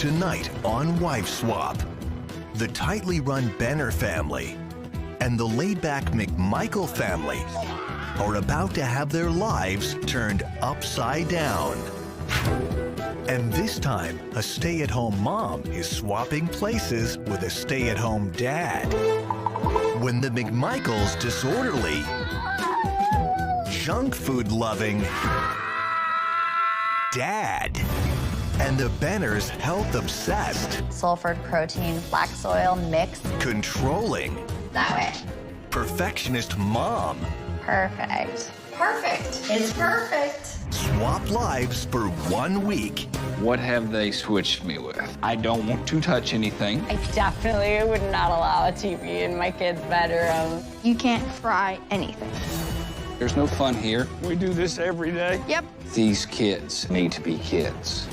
Tonight on Wife Swap, the tightly run Benner family and the laid-back McMichael family are about to have their lives turned upside down. And this time, a stay-at-home mom is swapping places with a stay-at-home dad. When the McMichaels' disorderly, junk food-loving dad and the Benners' health-obsessed, sulfur protein flax oil mix. controlling, That way. perfectionist mom Perfect. Perfect. It's perfect. swap lives for 1 week. What have they switched me with? I don't want to touch anything. I definitely would not allow a TV in my kid's bedroom. You can't fry anything. There's no fun here. We do this every day. Yep. These kids need to be kids.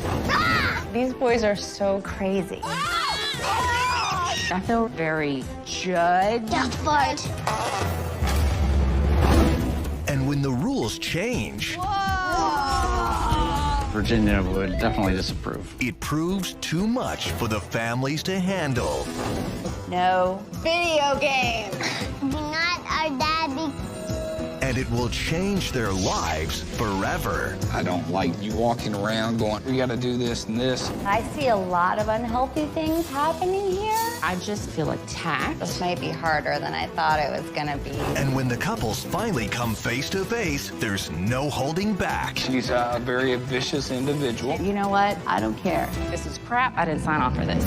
These boys are so crazy. I feel very judged. But And when the rules change, Virginia would definitely disapprove. it proves too much for the families to handle. No video games. not our daddy. And it will change their lives forever. I don't like you walking around going, we gotta do this and this. I see a lot of unhealthy things happening here. I just feel attacked. This might be harder than I thought it was gonna be. And when the couples finally come face to face, there's no holding back. She's a very vicious individual. You know what? I don't care. This is crap. I didn't sign off for this.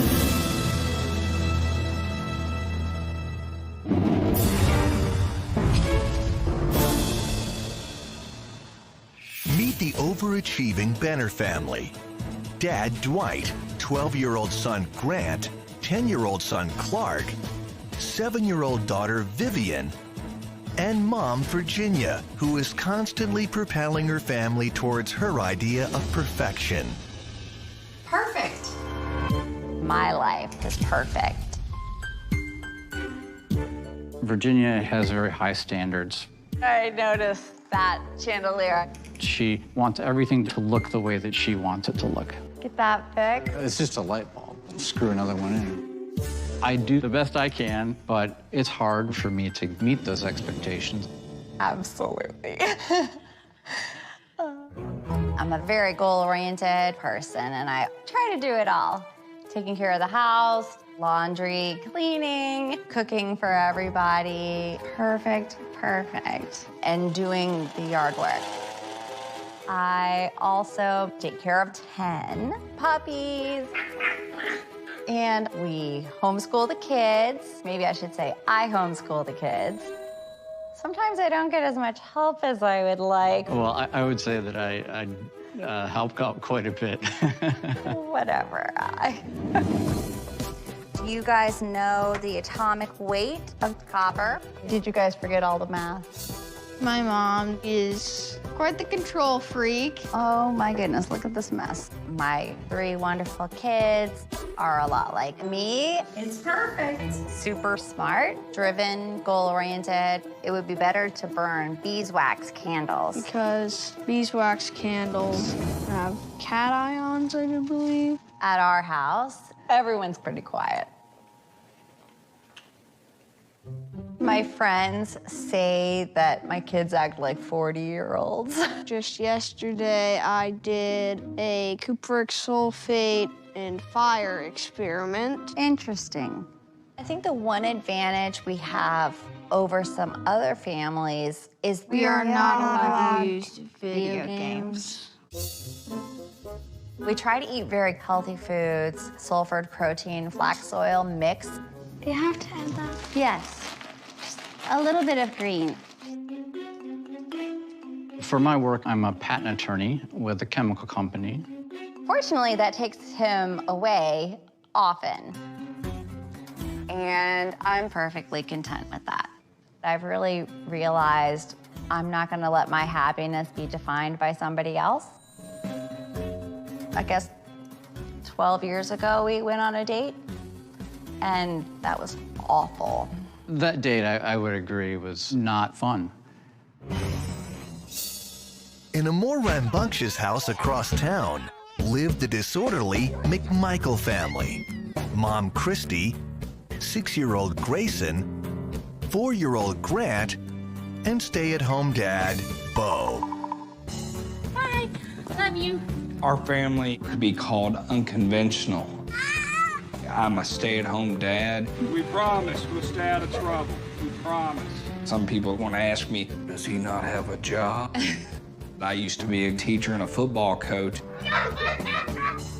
Meet the overachieving Benner family. Dad Dwight, 12-year-old son Grant, 10-year-old son Clark, 7-year-old daughter Vivian, and mom Virginia, who is constantly propelling her family towards her idea of perfection. Perfect. My life is perfect. Virginia has very high standards. I noticed that chandelier. She wants everything to look the way that she wants it to look. Get that fixed. It's just a light bulb. Screw another one in. I do the best I can, but it's hard for me to meet those expectations. Absolutely. I'm a very goal-oriented person, and I try to do it all. Taking care of the house, laundry, cleaning, cooking for everybody. Perfect, perfect. And doing the yard work. I also take care of 10 puppies. And we homeschool the kids. Maybe I should say I homeschool the kids. Sometimes I don't get as much help as I would like. Well, I would say that I help out quite a bit. Whatever. Do you guys know the atomic weight of copper? Did you guys forget all the math? My mom is quite the control freak. Oh my goodness, look at this mess. My 3 wonderful kids are a lot like me. It's perfect. Super smart, driven, goal-oriented. It would be better to burn beeswax candles. Because beeswax candles have cations, I do believe. At our house, everyone's pretty quiet. My friends say that my kids act like 40-year-olds. Just yesterday, I did a cupric sulfate and fire experiment. Interesting. I think the one advantage we have over some other families is We are not allowed to use video games. We try to eat very healthy foods, sulfur protein, flax oil mix. You have to add that. Yes, just a little bit of green. For my work, I'm a patent attorney with a chemical company. Fortunately, that takes him away often. And I'm perfectly content with that. I've really realized I'm not gonna let my happiness be defined by somebody else. I guess 12 years ago, we went on a date, and that was awful. That date, I would agree, was not fun. In a more rambunctious house across town, live the disorderly McMichael family. Mom Christy, 6-year-old Grayson, 4-year-old Grant, and stay-at-home dad, Bo. Hi, love you. Our family could be called unconventional. I'm a stay-at-home dad. We promise we'll stay out of trouble. We promise. Some people want to ask me, does he not have a job? I used to be a teacher and a football coach.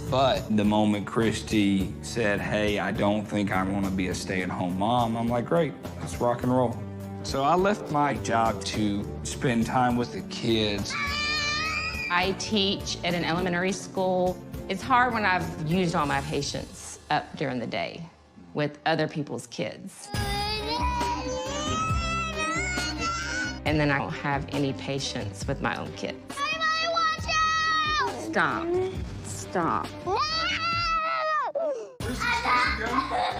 But the moment Christy said, hey, I don't think I want to be a stay-at-home mom, I'm like, great, let's rock and roll. So I left my job to spend time with the kids. I teach at an elementary school. It's hard when I've used all my patience up during the day with other people's kids. And then I don't have any patience with my own kids. Stop. Stop.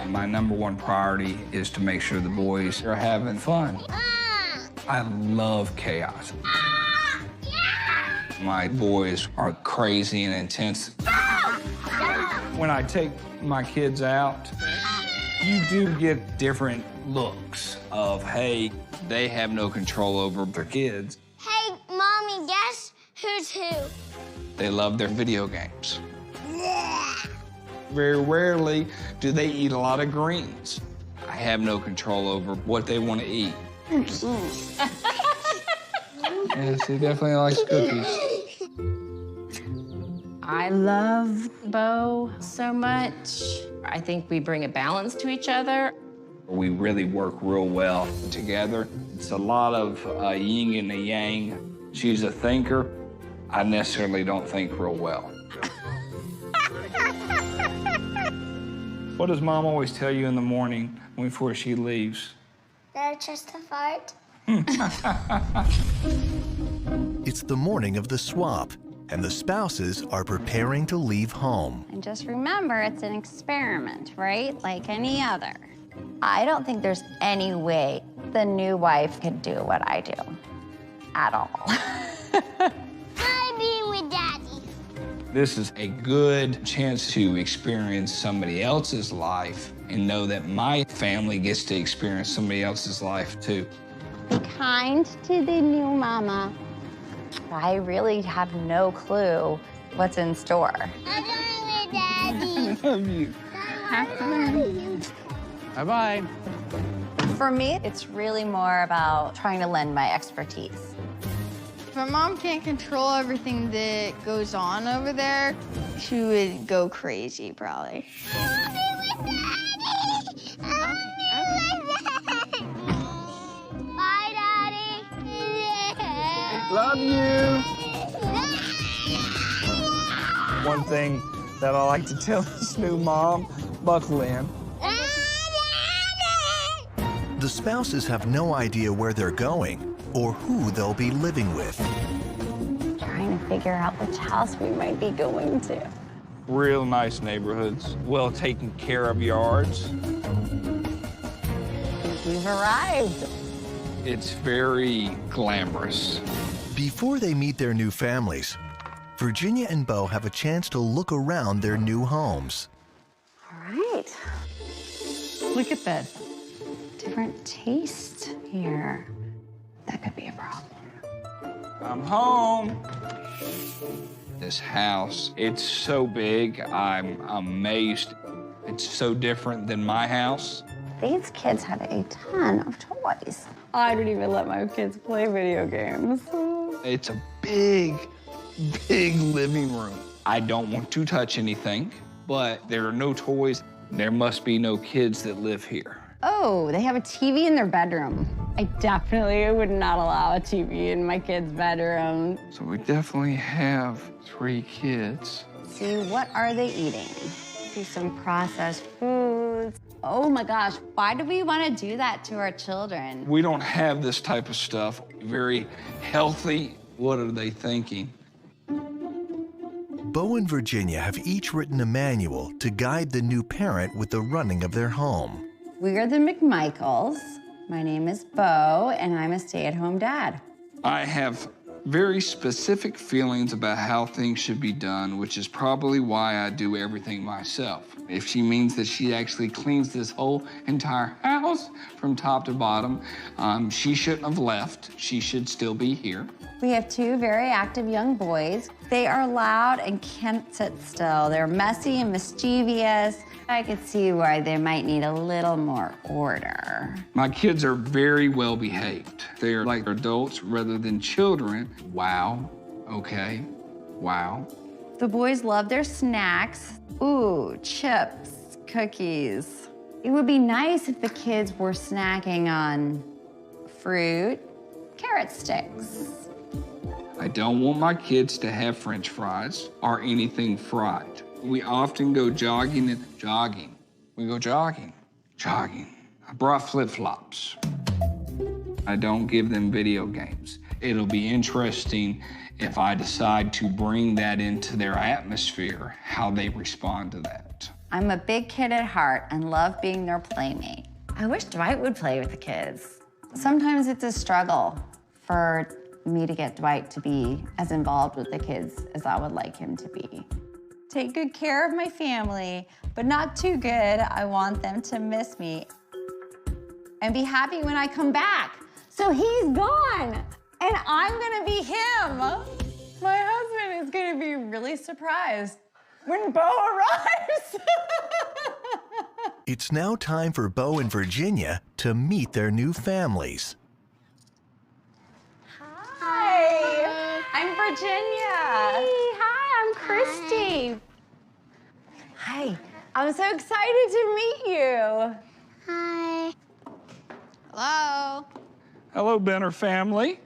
My number one priority is to make sure the boys are having fun. I love chaos. My boys are crazy and intense. When I take my kids out, you do get different looks of, hey, they have no control over their kids. Hey, Mommy, guess who's who? They love their video games. Very rarely do they eat a lot of greens. I have no control over what they want to eat. Yes, he definitely likes cookies. I love Bo so much. I think we bring a balance to each other. We really work real well together. It's a lot of yin and a yang. She's a thinker. I necessarily don't think real well. What does Mom always tell you in the morning before she leaves? That's just a fart. It's the morning of the swap, and the spouses are preparing to leave home. And just remember, it's an experiment, right? Like any other. I don't think there's any way the new wife could do what I do. At all. I be with Daddy. This is a good chance to experience somebody else's life and know that my family gets to experience somebody else's life too. Be kind to the new mama. I really have no clue what's in store. I'm going with Daddy. Love you. Bye-bye. For me, it's really more about trying to lend my expertise. If my mom can't control everything that goes on over there, she would go crazy, probably. I'll be with Daddy. I'll be with Daddy. Bye, Daddy. Love you. One thing that I like to tell this new mom, buckle in. The spouses have no idea where they're going or who they'll be living with. Trying to figure out which house we might be going to. Real nice neighborhoods, well taken care of yards. We've arrived. It's very glamorous. Before they meet their new families, Virginia and Bo have a chance to look around their new homes. All right. Look at this. Different taste here. That could be a problem. I'm home. This house, it's so big, I'm amazed. It's so different than my house. These kids have a ton of toys. I don't even let my kids play video games. It's a big, big living room. I don't want to touch anything, but there are no toys. There must be no kids that live here. Oh, they have a TV in their bedroom. I definitely would not allow a TV in my kid's bedroom. So we definitely have 3 kids. See, what are they eating? See some processed foods. Oh my gosh, why do we want to do that to our children? We don't have this type of stuff. Very healthy. What are they thinking? Bo and Virginia have each written a manual to guide the new parent with the running of their home. We are the McMichaels. My name is Bo, and I'm a stay-at-home dad. I have very specific feelings about how things should be done, which is probably why I do everything myself. If she means that she actually cleans this whole entire house from top to bottom, she shouldn't have left. She should still be here. We have two very active young boys. They are loud and can't sit still. They're messy and mischievous. I could see why they might need a little more order. My kids are very well behaved. They're like adults rather than children. Wow, okay, wow. The boys love their snacks. Ooh, chips, cookies. It would be nice if the kids were snacking on fruit, carrot sticks. I don't want my kids to have French fries or anything fried. We often go jogging. We go jogging. I brought flip-flops. I don't give them video games. It'll be interesting if I decide to bring that into their atmosphere, how they respond to that. I'm a big kid at heart and love being their playmate. I wish Dwight would play with the kids. Sometimes it's a struggle for me to get Dwight to be as involved with the kids as I would like him to be. Take good care of my family, but not too good. I want them to miss me and be happy when I come back. So he's gone, and I'm gonna be him. My husband is gonna be really surprised when Bo arrives. It's now time for Bo and Virginia to meet their new families. Hi, I'm Virginia. Hi, I'm Christy. Hi, I'm so excited to meet you. Hi. Hello. Hello, Benner family.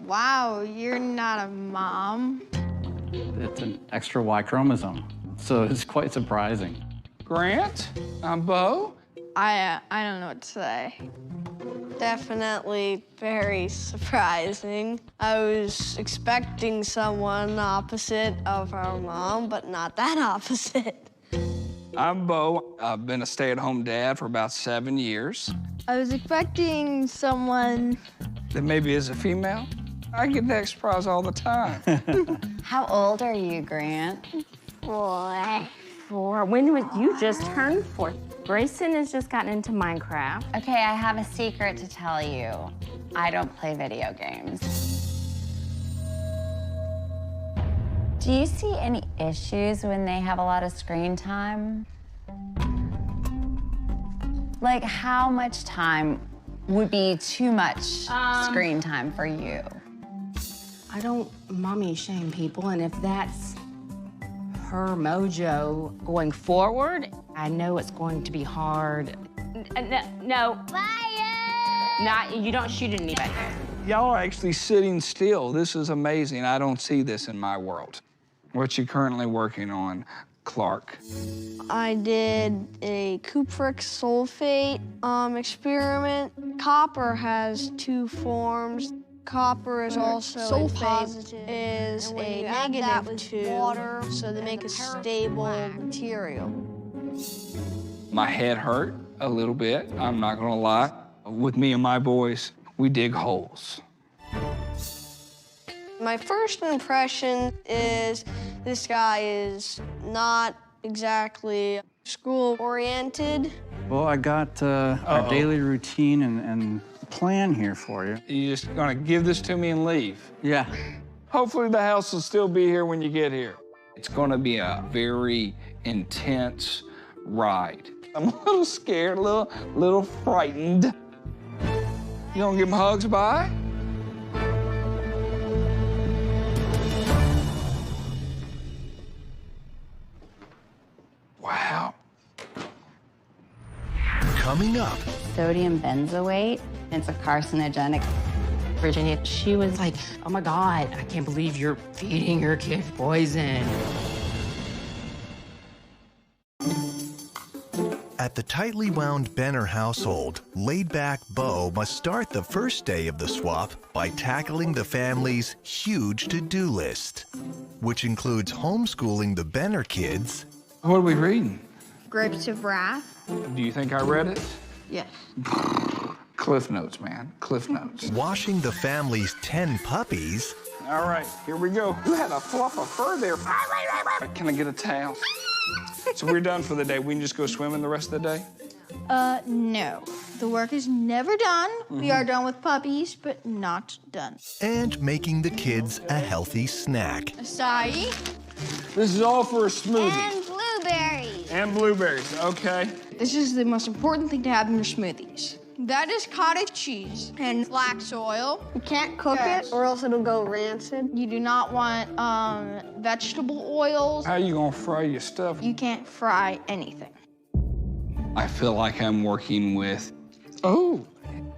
Wow, you're not a mom. It's an extra Y chromosome, so it's quite surprising. Grant, I'm Bo. I don't know what to say. Definitely very surprising. I was expecting someone opposite of our mom, but not that opposite. I'm Bo. I've been a stay-at-home dad for about 7 years. I was expecting someone. That maybe is a female. I get that surprise all the time. How old are you, Grant? 4. 4. When was you just turned 4? Grayson has just gotten into Minecraft. Okay, I have a secret to tell you. I don't play video games. Do you see any issues when they have a lot of screen time? Like, how much time would be too much screen time for you? I don't mommy shame people, and if that's her mojo going forward, I know it's going to be hard. No. Fire! You don't shoot at anybody. Y'all are actually sitting still. This is amazing. I don't see this in my world. What you currently working on, Clark? I did a cupric sulfate experiment. Copper has 2 forms. Copper is also a positive, is a negative 2, water, so they make a stable material. My head hurt a little bit, I'm not gonna lie. With me and my boys, we dig holes. My first impression is this guy is not exactly school-oriented. Well, I got our daily routine and plan here for you. You just gonna give this to me and leave? Yeah. Hopefully the house will still be here when you get here. It's gonna be a very intense ride. I'm a little scared, a little frightened. You gonna give them hugs, bye? Wow. Coming up, Sodium benzoate. It's a carcinogenic. Virginia, she was like, oh my God, I can't believe you're feeding your kid poison. at the tightly wound Benner household, laid-back Bo must start the first day of the swap by tackling the family's huge to-do list, which includes homeschooling the Benner kids. What are we reading? Grapes of Wrath. Do you think I read it? Yes. Cliff notes, man. Cliff notes. washing the family's 10 puppies, All right, here we go. You had a fluff of fur there. Can I get a towel? So we're done for the day. We can just go swimming the rest of the day? No. The work is never done. We are done with puppies, but not done. and making the kids a healthy snack. Acai This is all for a smoothie. And blueberries. And blueberries, okay. This is the most important thing to have in your smoothies. That is cottage cheese and flax oil. You can't cook it or else it'll go rancid. You do not want vegetable oils. How you gonna fry your stuff? You can't fry anything. I feel like I'm working with,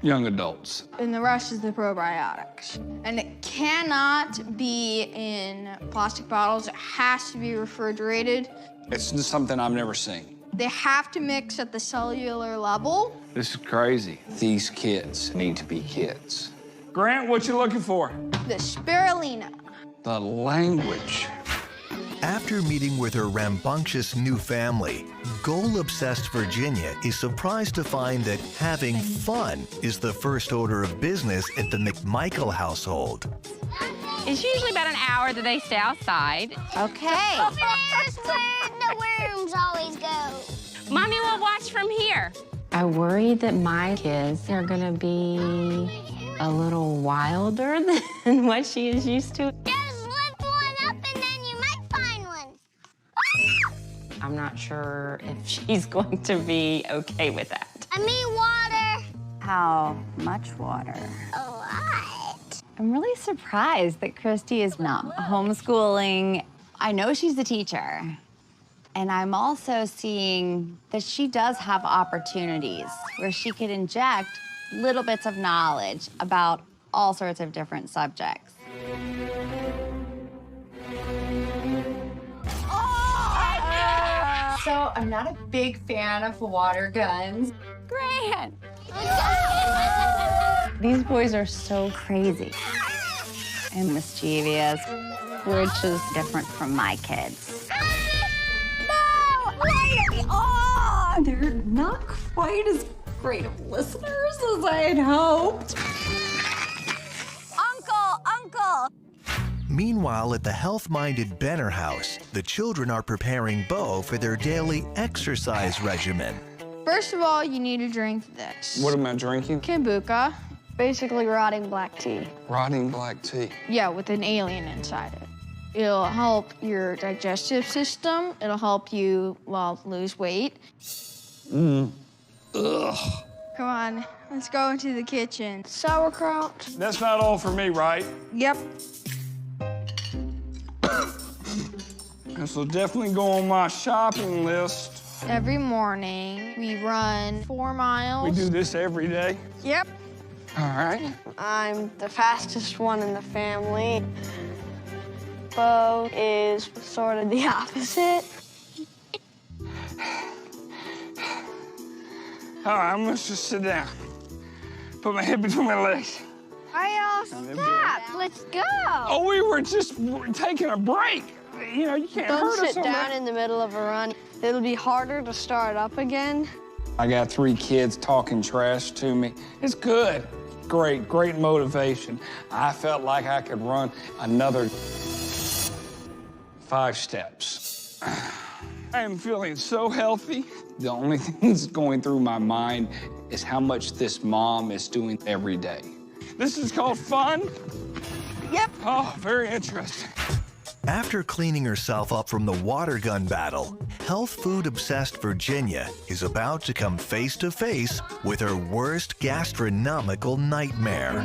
young adults. And the rest is the probiotics. And it cannot be in plastic bottles. It has to be refrigerated. It's just something I've never seen. They have to mix at the cellular level. This is crazy. These kids need to be kids. Grant, what you looking for? The spirulina. The language. After meeting with her rambunctious new family, goal-obsessed Virginia is surprised to find that having fun is the first order of business at the McMichael household. It's usually about an hour that they stay outside. Okay. There's where the worms always go. Mommy will watch from here. I worry that my kids are gonna be a little wilder than what she is used to. Just lift one up and then you might find one. I'm not sure if she's going to be okay with that. I mean water. How much water? A lot. I'm really surprised that Christy is not homeschooling. I know she's a teacher. And I'm also seeing that she does have opportunities where she could inject little bits of knowledge about all sorts of different subjects. So I'm not a big fan of water guns. Grant! These boys are so crazy and mischievous, which is different from my kids. They're not quite as great of listeners as I had hoped. Uncle! Meanwhile, at the health-minded Benner house, the children are preparing Bo for their daily exercise regimen. First of all, you need to drink this. What am I drinking? Kombucha. Basically rotting black tea. Rotting black tea. Yeah, with an alien inside it. It'll help your digestive system. It'll help you, lose weight. Ugh. Come on, let's go into the kitchen. Sauerkraut. That's not all for me, right? Yep. This will definitely go on my shopping list. Every morning, we run 4 miles. We do this every day. Yep. All right. I'm the fastest one in the family. Bo is sort of the opposite. All right, I'm gonna just sit down. Put my head between my legs. All stop. Let's go. Oh, we were just taking a break. You know, you can't Don't hurt us sit on down that. in the middle of a run. It'll be harder to start up again. I got 3 kids talking trash to me. It's good. Great motivation. I felt like I could run another 5 steps. I am feeling so healthy. The only thing that's going through my mind is how much this mom is doing every day. This is called fun? Yep. Oh, very interesting. After cleaning herself up from the water gun battle, health food obsessed Virginia is about to come face to face with her worst gastronomical nightmare.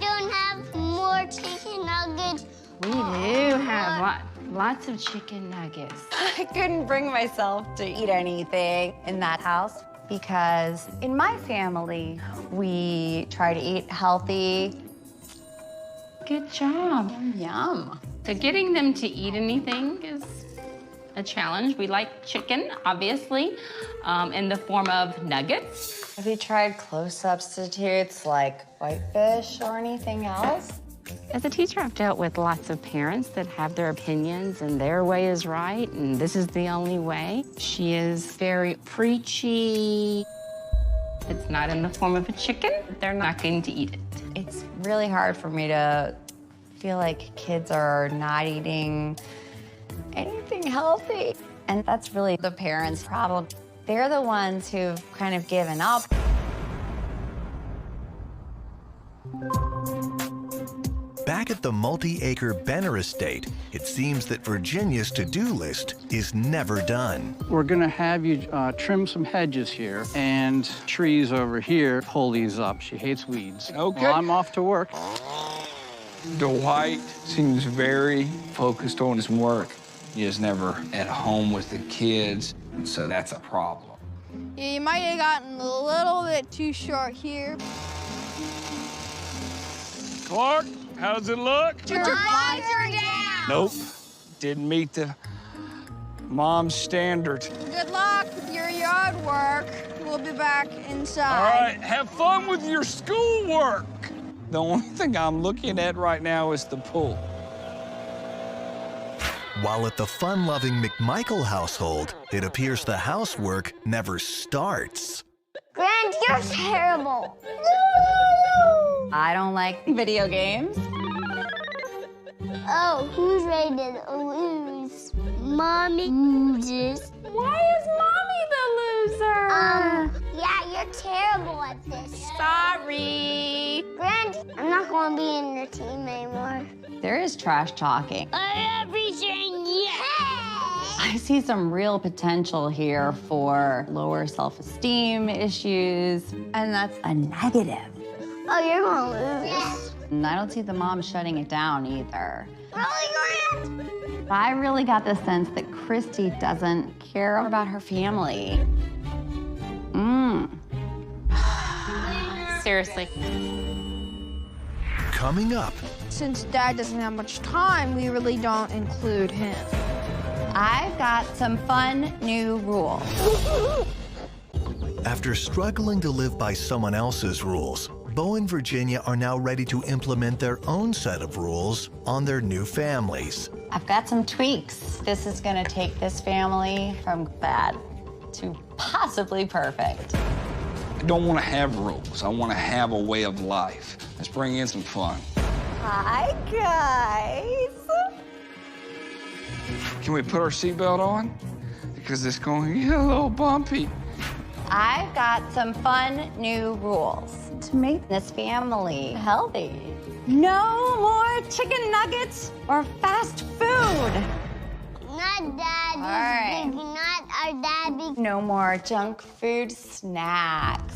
Don't have more chicken nuggets. We do have lots of chicken nuggets. I couldn't bring myself to eat anything in that house because in my family, we try to eat healthy. Good job. Yum. So getting them to eat anything is a challenge. We like chicken, obviously, in the form of nuggets. Have you tried close substitutes like whitefish or anything else? As a teacher, I've dealt with lots of parents that have their opinions and their way is right and this is the only way. She is very preachy. It's not in the form of a chicken. They're not going to eat it. It's really hard for me to feel like kids are not eating anything healthy. And that's really the parents' problem. They're the ones who've kind of given up. Back at the multi-acre Benner estate, it seems that Virginia's to-do list is never done. We're gonna have you trim some hedges here and trees over here. Pull these up. She hates weeds. Okay. Well, I'm off to work. Dwight seems very focused on his work. He is never at home with the kids, so that's a problem. Yeah, you might have gotten a little bit too short here. Clark, how does it look? Your visor down. Nope, didn't meet the mom's standard. Good luck with your yard work. We'll be back inside. All right, have fun with your schoolwork. The only thing I'm looking at right now is the pool. While at the fun-loving McMichael household, it appears the housework never starts. Grand, you're terrible. I don't like video games. Oh, who's ready to lose? Mommy loses. Why is Mommy the loser? Yeah, you're terrible at this. Sorry. Grand, I'm not going to be in your team anymore. There is trash talking. Everything, yeah! I see some real potential here for lower self-esteem issues, and that's a negative. Oh, you're going to lose. And I don't see the mom shutting it down either. Really, Grand? I really got the sense that Christy doesn't care about her family. Seriously. Coming up, Since Dad doesn't have much time, we really don't include him. I've got some fun new rules. after struggling to live by someone else's rules, Bo and Virginia are now ready to implement their own set of rules on their new families. I've got some tweaks. This is gonna take this family from bad to possibly perfect. I don't want to have rules. I want to have a way of life. Let's bring in some fun. Hi, guys. Can we put our seatbelt on? Because it's going to get a little bumpy. I've got some fun new rules to make this family healthy. No more chicken nuggets or fast food. Not Daddy's right. big, not our daddy. No more junk food snacks.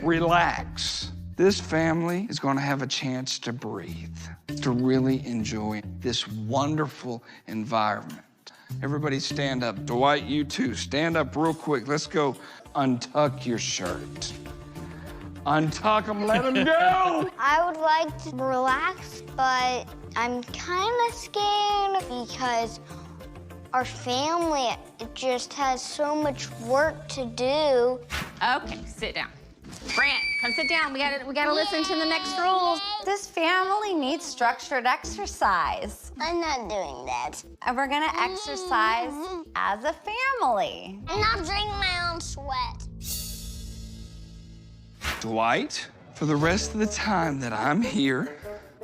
Relax. This family is going to have a chance to breathe, to really enjoy this wonderful environment. Everybody stand up. Dwight, you too. Stand up real quick. Let's go untuck your shirt. Untuck them, let them go. I would like to relax, but I'm kind of scared because our family just has so much work to do. Okay, sit down. Grant, come sit down. We gotta listen to the next rules. This family needs structured exercise. I'm not doing that. And we're gonna exercise as a family. And not drink my own sweat. Dwight, for the rest of the time that I'm here,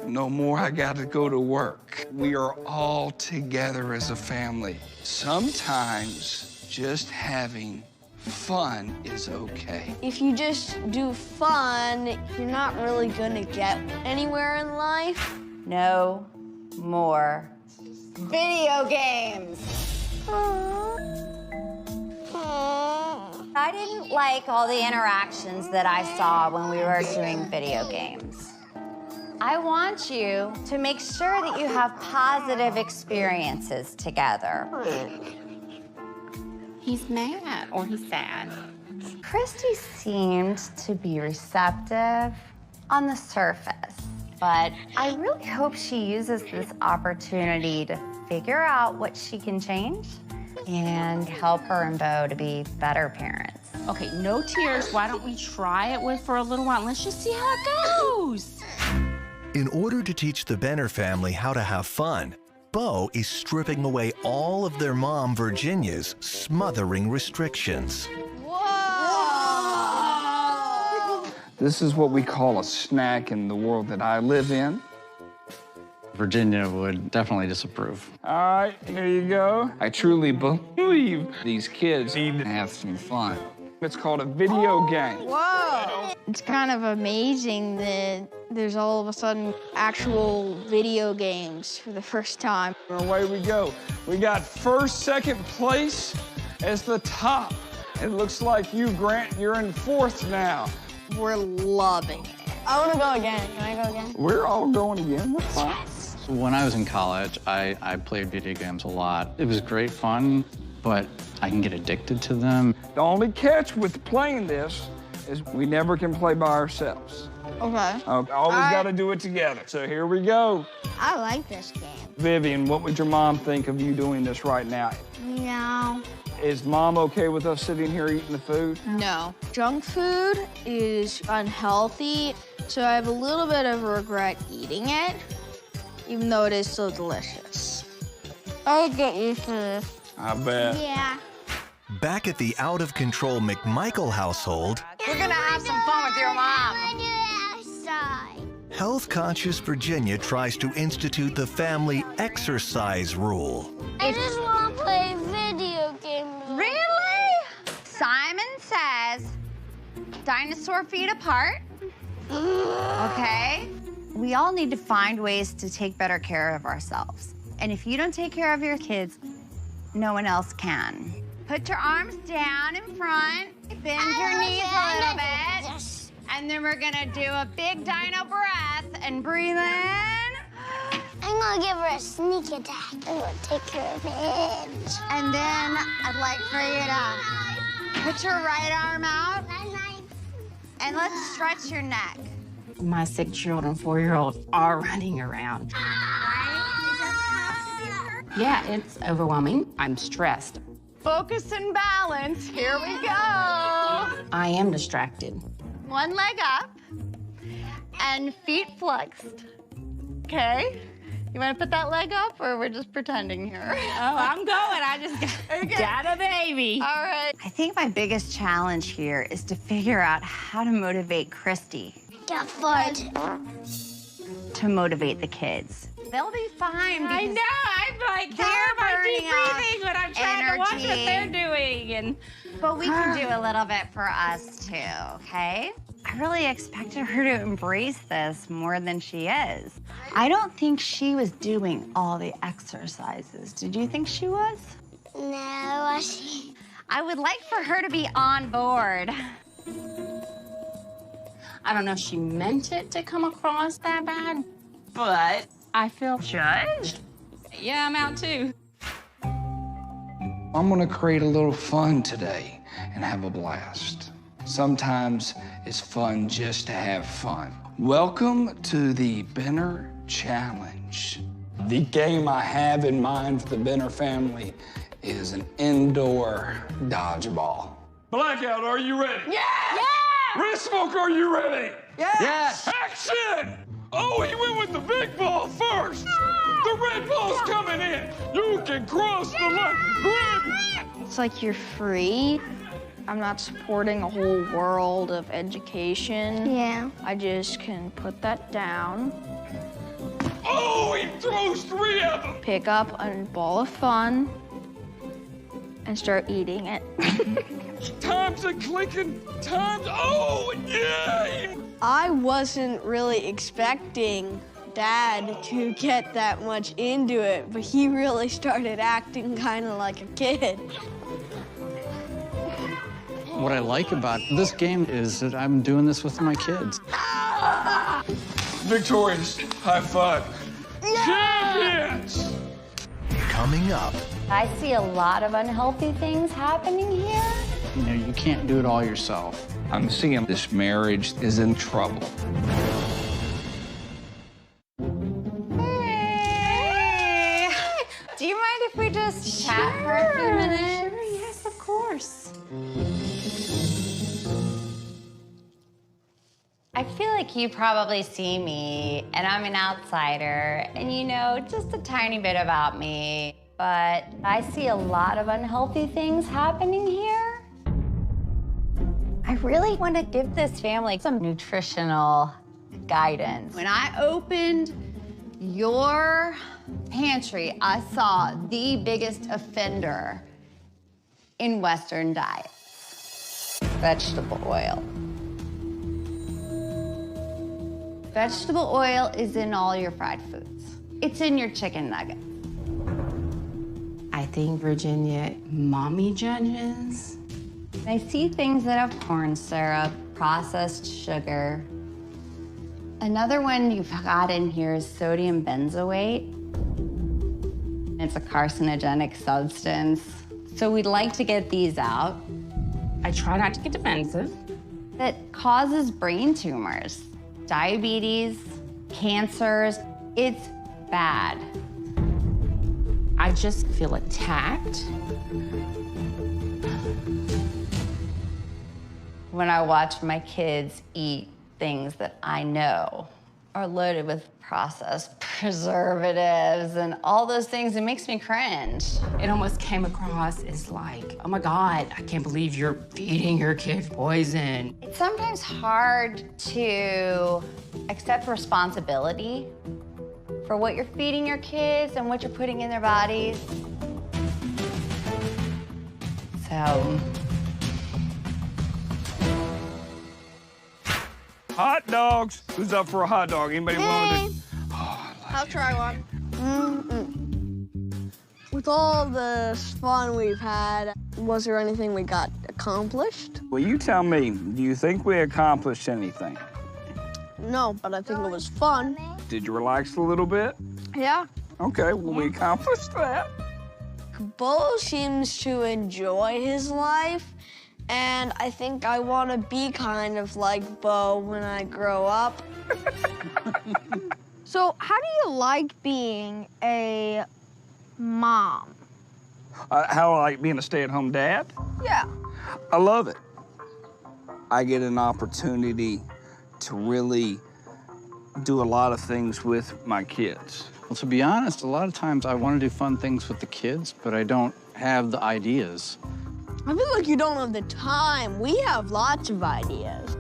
no more I gotta go to work. We are all together as a family. Sometimes just having fun is okay. If you just do fun, you're not really gonna get anywhere in life. No more video games. I didn't like all the interactions that I saw when we were doing video games. I want you to make sure that you have positive experiences together. He's mad or he's sad. Christy seemed to be receptive on the surface, but I really hope she uses this opportunity to figure out what she can change and help her and Bo to be better parents. Okay, no tears. Why don't we try it for a little while? Let's just see how it goes. In order to teach the Benner family how to have fun, Bo is stripping away all of their mom, Virginia's, smothering restrictions. Whoa! This is what we call a snack in the world that I live in. Virginia would definitely disapprove. All right, here you go. I truly believe these kids need to have some fun. It's called a video game. Whoa! It's kind of amazing that there's all of a sudden actual video games for the first time. Away we go. We got first, second place as the top. It looks like you, Grant, you're in fourth now. We're loving it. I want to go again. Can I go again? We're all going again. That's fine. When I was in college, I played video games a lot. It was great fun, but I can get addicted to them. The only catch with playing this is we never can play by ourselves. Okay. Always got to do it together. So here we go. I like this game. Vivian, what would your mom think of you doing this right now? No. Is Mom okay with us sitting here eating the food? No. Junk food is unhealthy, so I have a little bit of regret eating it, even though it is so delicious. I'll get used to this. I bet. Yeah. Back at the out-of-control McMichael household, We're gonna have some fun with your mom. I do it outside. health-conscious Virginia tries to institute the family exercise rule. I just want to play video games. Really? Simon says dinosaur feet apart. Okay? We all need to find ways to take better care of ourselves. And if you don't take care of your kids, no one else can. Put your arms down in front, bend your knees a little bit, and then we're gonna do a big dino breath and breathe in. I'm gonna give her a sneak attack. I'm gonna take care of it. And then I'd like for you to put your right arm out and let's stretch your neck. My 6-year-old and 4-year-old are running around. Yeah, it's overwhelming. I'm stressed. Focus and balance. Here we go. I am distracted. One leg up and feet flexed. Okay? You want to put that leg up or we're just pretending here? Oh, I'm going. I just got a baby. All right. I think my biggest challenge here is to figure out how to motivate Christy Get fun. to motivate the kids. They'll be fine because I know. I'm like, they're how am I deep burning off breathing when I'm trying to watch what energy. they're doing? And But we can do a little bit for us too, okay? I really expected her to embrace this more than she is. I don't think she was doing all the exercises. Did you think she was? No, I would like for her to be on board. I don't know if she meant it to come across that bad, but I feel judged. Yeah, I'm out too. I'm gonna create a little fun today and have a blast. Sometimes it's fun just to have fun. Welcome to the Benner Challenge. The game I have in mind for the Benner family is an indoor dodgeball. Blackout, are you ready? Yeah! Red Smoke, are you ready? Yes! Action! Oh, he went with the big ball first. The red ball's coming in. You can cross the line. Grab it. It's like you're free. I'm not supporting a whole world of education. Yeah. I just can put that down, Oh, he throws 3 of them. pick up a ball of fun, and start eating it. Time's a clicking. Time's, oh, yeah. I wasn't really expecting Dad to get that much into it, but he really started acting kind of like a kid. What I like about this game is that I'm doing this with my kids. Victorious. High five. Champions. Coming up, I see a lot of unhealthy things happening here. You know, you can't do it all yourself. I'm seeing this marriage is in trouble. Hey! Do you mind if we just chat for a few minutes? Sure, yes, of course. I feel like you probably see me, and I'm an outsider, and you know just a tiny bit about me, but I see a lot of unhealthy things happening here. I really want to give this family some nutritional guidance. When I opened your pantry, I saw the biggest offender in Western diets: vegetable oil. Vegetable oil is in all your fried foods. It's in your chicken nuggets. I think Virginia mommy judges. I see things that have corn syrup, processed sugar. Another one you've got in here is sodium benzoate. It's a carcinogenic substance. So we'd like to get these out. I try not to get defensive. That causes brain tumors, diabetes, cancers. It's bad. I just feel attacked. When I watch my kids eat things that I know are loaded with processed preservatives and all those things, it makes me cringe. It almost came across as like, oh my God, I can't believe you're feeding your kid poison. It's sometimes hard to accept responsibility for what you're feeding your kids and what you're putting in their bodies. So. Hot dogs. Who's up for a hot dog? Anybody want to? I'll try one. With all this fun we've had, was there anything we got accomplished? Well, you tell me. Do you think we accomplished anything? No, but I think it was fun. Did you relax a little bit? Yeah. Okay, well, we accomplished that. Bo seems to enjoy his life, and I think I want to be kind of like Bo when I grow up. So, how do you like being a mom? How I like being a stay-at-home dad? Yeah. I love it. I get an opportunity to really do a lot of things with my kids. Well, to be honest, a lot of times I want to do fun things with the kids, but I don't have the ideas. I feel like you don't have the time. We have lots of ideas.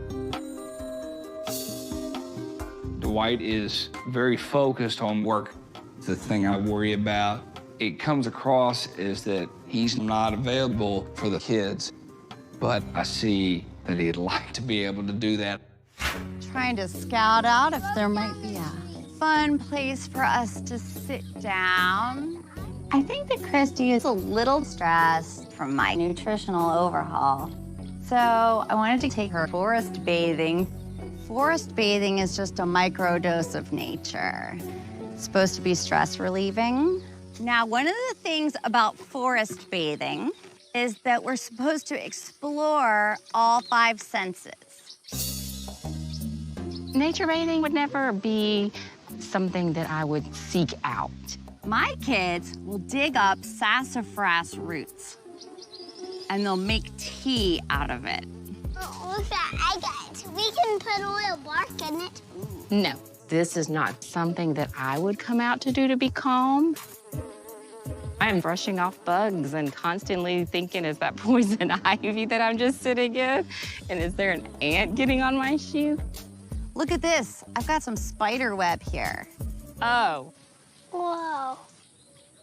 Dwight is very focused on work. The thing I worry about, it comes across is that he's not available for the kids, but I see that he'd like to be able to do that. Trying to scout out if there might be a fun place for us to sit down. I think that Christy is a little stressed from my nutritional overhaul. So I wanted to take her forest bathing. Forest bathing is just a micro dose of nature. It's supposed to be stress relieving. Now, one of the things about forest bathing is that we're supposed to explore all 5 senses. Nature bathing would never be something that I would seek out. My kids will dig up sassafras roots, and they'll make tea out of it. Oh, look that I got. We can put a little bark in it. No, this is not something that I would come out to do to be calm. I am brushing off bugs and constantly thinking, is that poison ivy that I'm just sitting in? And is there an ant getting on my shoe? Look at this. I've got some spider web here. Oh. Whoa.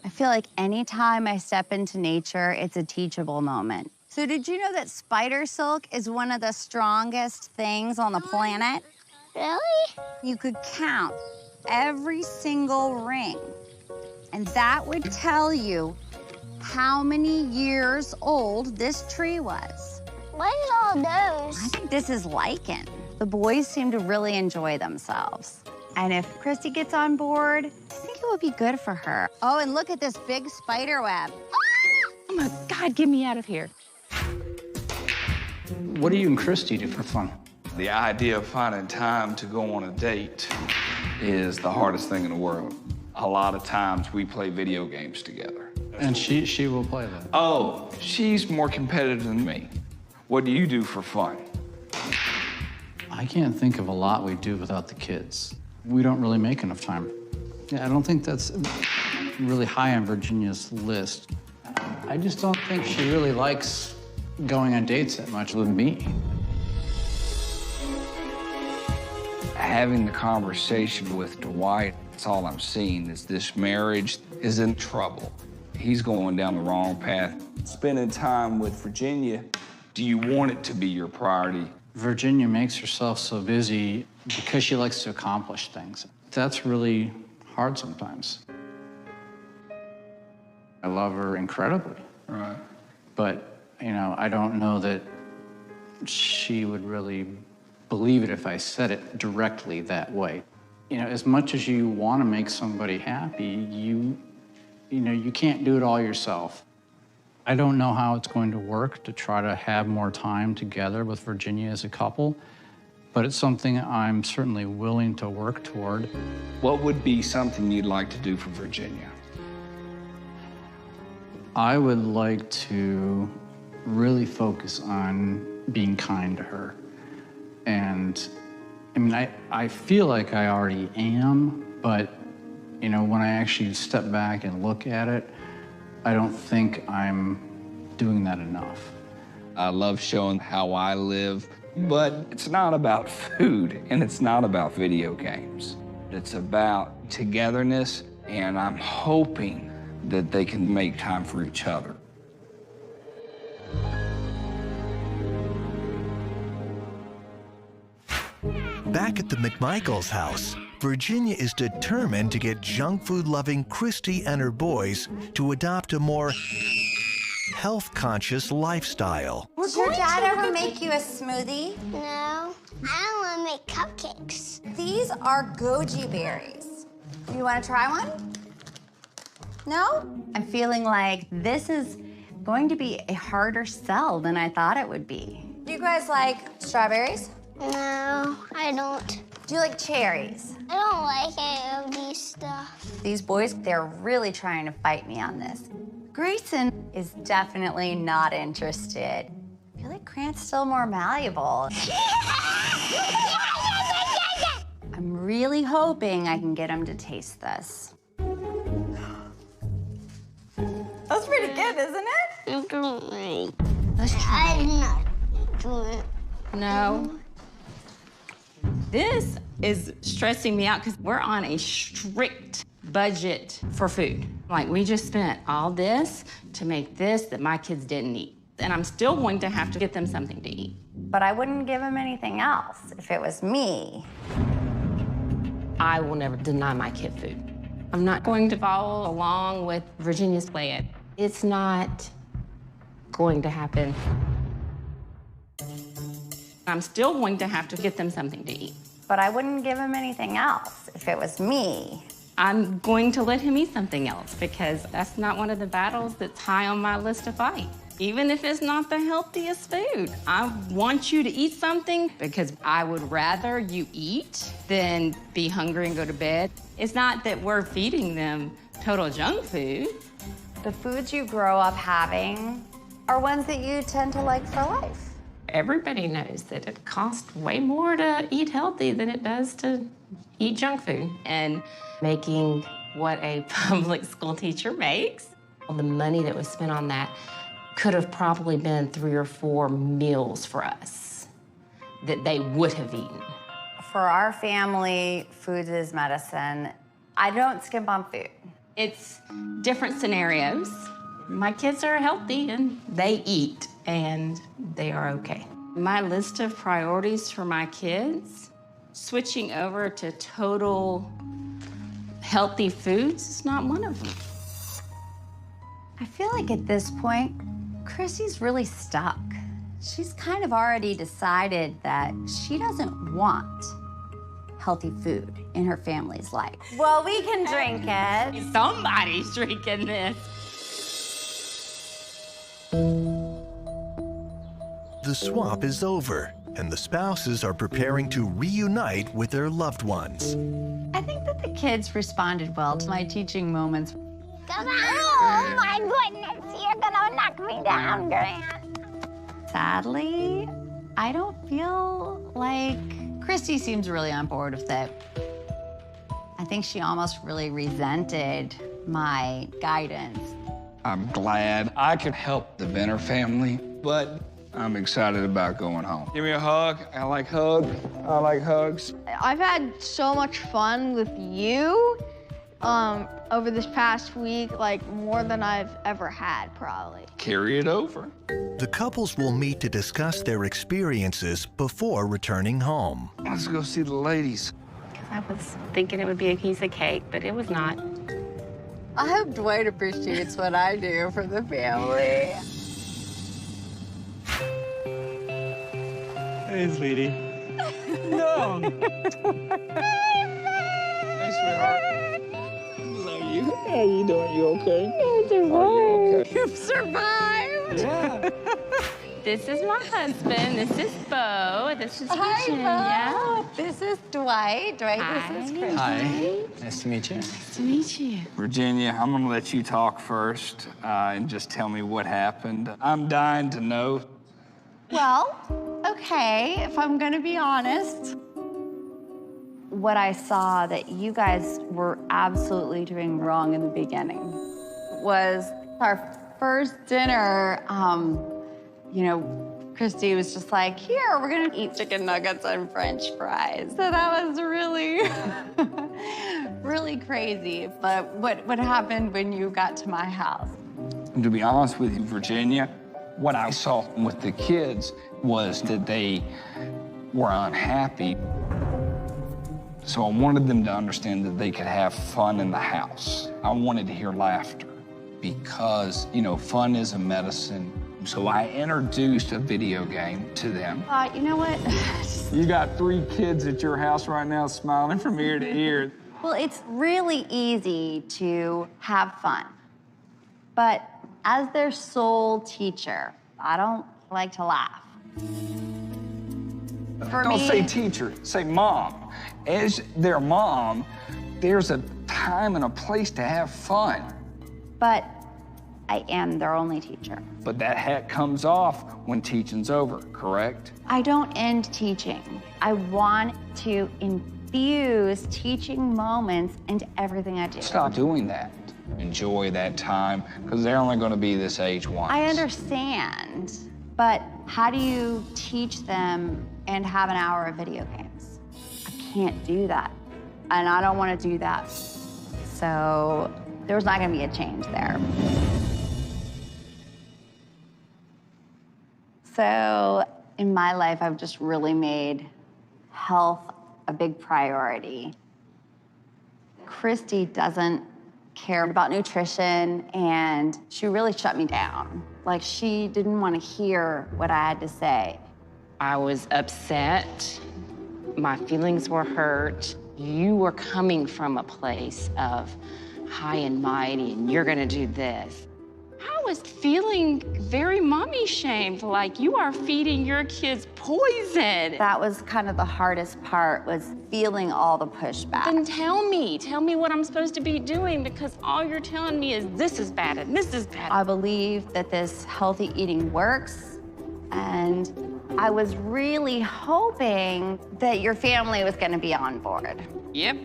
I feel like anytime I step into nature, it's a teachable moment. So did you know that spider silk is one of the strongest things on the planet? Really? You could count every single ring, and that would tell you how many years old this tree was. What is all those? I think this is lichen. The boys seem to really enjoy themselves. And if Christy gets on board, I think it would be good for her. Oh, and look at this big spider web. Oh my God, get me out of here. What do you and Christy do for fun? The idea of finding time to go on a date is the hardest thing in the world. A lot of times we play video games together. And she will play that. Oh, she's more competitive than me. What do you do for fun? I can't think of a lot we do without the kids. We don't really make enough time. Yeah, I don't think that's really high on Virginia's list. I just don't think she really likes going on dates that much with me. Having the conversation with Dwight, that's all I'm seeing is this marriage is in trouble. He's going down the wrong path. Spending time with Virginia, do you want it to be your priority? Virginia makes herself so busy because she likes to accomplish things. That's really hard sometimes. I love her incredibly. Right. But, you know, I don't know that she would really believe it if I said it directly that way. You know, as much as you want to make somebody happy, you know, you can't do it all yourself. I don't know how it's going to work to try to have more time together with Virginia as a couple, but it's something I'm certainly willing to work toward. What would be something you'd like to do for Virginia? I would like to really focus on being kind to her. And I mean, I feel like I already am, but you know, when I actually step back and look at it, I don't think I'm doing that enough. I love showing how I live, but it's not about food and it's not about video games. It's about togetherness, and I'm hoping that they can make time for each other. Back at the McMichael's house, Virginia is determined to get junk food-loving Christy and her boys to adopt a more health-conscious lifestyle. Did your dad ever make you a smoothie? No, I don't want to make cupcakes. These are goji berries. You want to try one? No? I'm feeling like this is going to be a harder sell than I thought it would be. Do you guys like strawberries? No, I don't. Do you like cherries? I don't like any of these stuff. These boys, they're really trying to fight me on this. Grayson is definitely not interested. I feel like Grant's still more malleable. I'm really hoping I can get him to taste this. That's pretty good, isn't it? I don't like. Let's try I'm it. not doing it. No. This is stressing me out because we're on a strict budget for food. Like, we just spent all this to make this that my kids didn't eat. And I'm still going to have to get them something to eat. But I wouldn't give him anything else if it was me. I will never deny my kid food. I'm not going to follow along with Virginia's plan. It's not going to happen. I'm still going to have to get them something to eat. But I wouldn't give him anything else if it was me. I'm going to let him eat something else because that's not one of the battles that's high on my list to fight. Even if it's not the healthiest food, I want you to eat something because I would rather you eat than be hungry and go to bed. It's not that we're feeding them total junk food. The foods you grow up having are ones that you tend to like for life. Everybody knows that it costs way more to eat healthy than it does to eat junk food. And making what a public school teacher makes, the money that was spent on that could have probably been 3 or 4 meals for us that they would have eaten. For our family, food is medicine. I don't skimp on food. It's different scenarios. My kids are healthy and they eat and they are okay. My list of priorities for my kids, switching over to total healthy foods is not one of them. I feel like at this point, Chrissy's really stuck. She's kind of already decided that she doesn't want healthy food in her family's life. Well, we can drink it. Somebody's drinking this. The swap is over, and the spouses are preparing to reunite with their loved ones. I think that the kids responded well to my teaching moments. Come on. Oh, my goodness. You're going to knock me down, Grant. Sadly, I don't feel like Christy seems really on board with it. I think she almost really resented my guidance. I'm glad I could help the Benner family, but I'm excited about going home. Give me a hug. I like hugs. I like hugs. I've had so much fun with you over this past week, like more than I've ever had, probably. Carry it over. The couples will meet to discuss their experiences before returning home. Let's go see the ladies. I was thinking it would be a piece of cake, but it was not. I hope Dwight appreciates what I do for the family. Hey, sweetie. No. Hey, sweetheart. Love you. How you doing? You okay? I'm survived. Okay? You've survived. Yeah. This is my husband. This is Bo. This is Virginia. Hi, Bo. This is Dwight. Dwight, this is Chris. Hi. Nice to meet you. Nice to meet you. Virginia, I'm gonna let you talk first and just tell me what happened. I'm dying to know. Well, okay, if I'm gonna be honest, what I saw that you guys were absolutely doing wrong in the beginning was our first dinner. You know, Christy was just like, here, we're gonna eat chicken nuggets and French fries. So that was really, really crazy. But what happened when you got to my house? And to be honest with you, Virginia, what I saw with the kids was that they were unhappy. So I wanted them to understand that they could have fun in the house. I wanted to hear laughter because, you know, fun is a medicine. So I introduced a video game to them. You know what? You got 3 kids at your house right now smiling from ear to ear. Well, it's really easy to have fun. But as their sole teacher, I don't like to laugh. Don't say teacher, say mom. As their mom, there's a time and a place to have fun. But I am their only teacher. But that hat comes off when teaching's over, correct? I don't end teaching. I want to infuse teaching moments into everything I do. Stop doing that. Enjoy that time, because they're only going to be this age once. I understand, but how do you teach them and have an hour of video games? I can't do that, and I don't want to do that. So there's not going to be a change there. So in my life, I've just really made health a big priority. Christy doesn't care about nutrition, and she really shut me down. Like, she didn't want to hear what I had to say. I was upset. My feelings were hurt. You were coming from a place of high and mighty, and you're gonna do this. I was feeling very mommy shamed, like you are feeding your kids poison. That was kind of the hardest part, was feeling all the pushback. Then tell me what I'm supposed to be doing, because all you're telling me is this is bad and this is bad. I believe that this healthy eating works, and I was really hoping that your family was gonna be on board. Yep,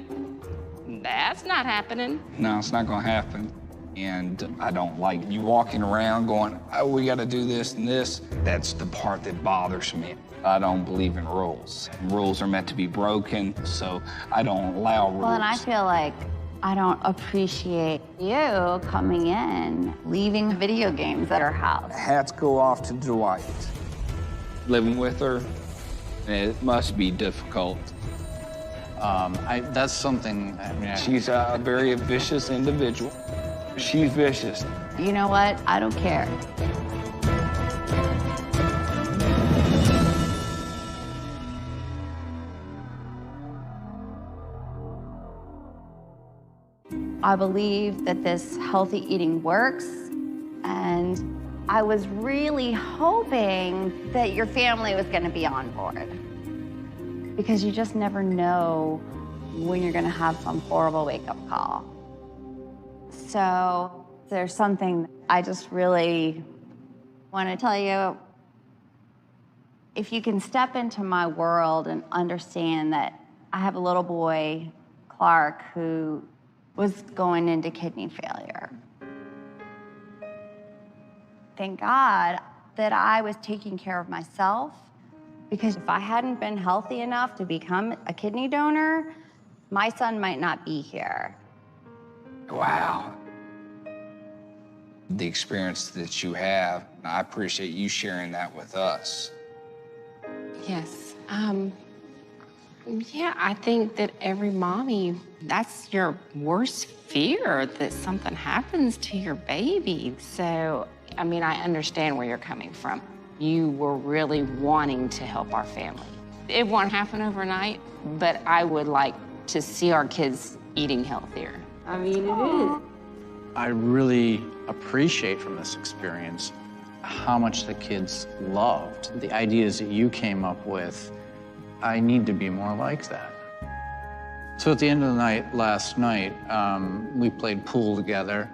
that's not happening. No, it's not going to happen. And I don't like you walking around going, oh, we got to do this and this. That's the part that bothers me. I don't believe in rules. Rules are meant to be broken, so I don't allow rules. Well, and I feel like I don't appreciate you coming in, leaving video games at our house. Hats go off to Dwight. Living with her, it must be difficult. That's something, I mean, She's a very vicious individual. She's vicious. You know what? I don't care. I believe that this healthy eating works, and I was really hoping that your family was going to be on board, because you just never know when you're going to have some horrible wake-up call. So there's something I just really want to tell you. If you can step into my world and understand that I have a little boy, Clark, who was going into kidney failure. Thank God that I was taking care of myself, because if I hadn't been healthy enough to become a kidney donor, my son might not be here. Wow. The experience that you have, I appreciate you sharing that with us. Yes. Yeah, I think that every mommy, that's your worst fear, that something happens to your baby. So, I mean, I understand where you're coming from. You were really wanting to help our family. It won't happen overnight, but I would like to see our kids eating healthier. I mean, it is. I really appreciate from this experience how much the kids loved the ideas that you came up with. I need to be more like that. So at the end of the night, last night, we played pool together,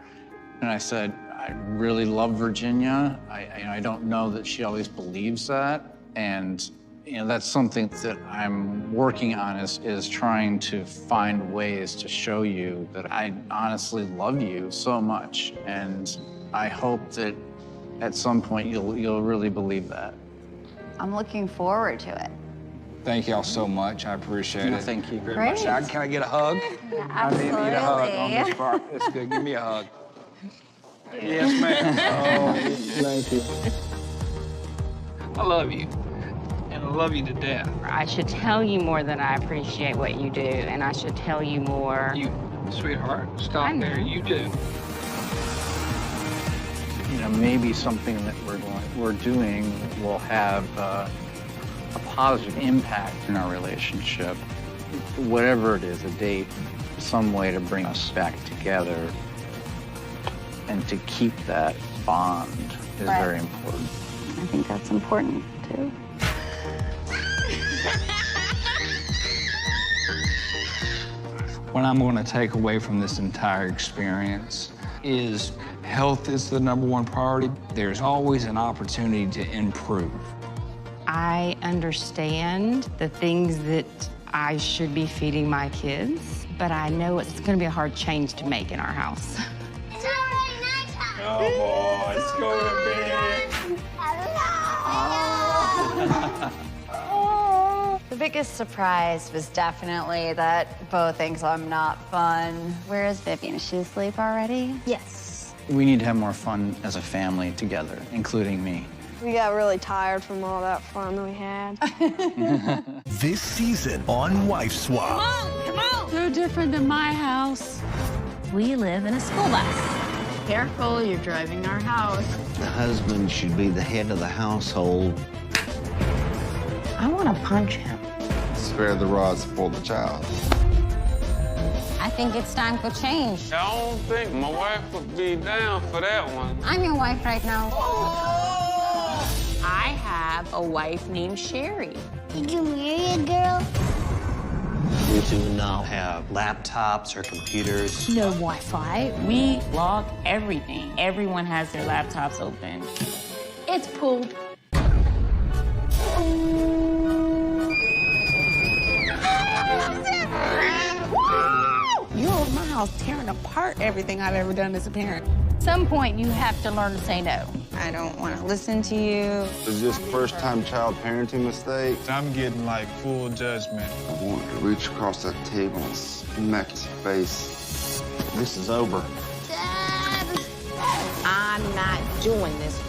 and I said, I really love Virginia. I don't know that she always believes that, and that's something that I'm working on is trying to find ways to show you that I honestly love you so much, and I hope that at some point you'll really believe that. I'm looking forward to it. Thank y'all so much. I appreciate it. Thank you very Great. much. Can I get a hug? Yeah, I need a hug on this part. It's good. Give me a hug. Yes, ma'am. Oh, thank you. I love you. And I love you to death. I should tell you more that I appreciate what you do, and I should tell you more. You, sweetheart, stop there. You do. Maybe something that we're doing will have a positive impact in our relationship. Whatever it is, a date, some way to bring us back together and to keep that bond is very important. I think that's important, too. What I'm going to take away from this entire experience is health is the #1 priority. There's always an opportunity to improve. I understand the things that I should be feeding my kids, but I know it's going to be a hard change to make in our house. It's already nighttime. Oh, boy, let's go to bed. The biggest surprise was definitely that Bo thinks I'm not fun. Where is Vivian? Is she asleep already? Yes. We need to have more fun as a family together, including me. We got really tired from all that fun we had. This season on Wife Swap. Come on! So different than my house. We live in a school bus. Careful, you're driving our house. The husband should be the head of the household. I want to punch him. Spare the rod, spoil the child. I think it's time for change. I don't think my wife would be down for that one. I'm your wife right now. I have a wife named Sherry. Did you marry a girl? We do not have laptops or computers. No Wi-Fi. We log everything. Everyone has their laptops open. It's poop. You're over my house tearing apart everything I've ever done as a parent. At some point, you have to learn to say no. I don't want to listen to you. Is this first-time child parenting mistake? I'm getting like full judgment. I want to reach across that table and smack his face. This is over. Dad! I'm not doing this.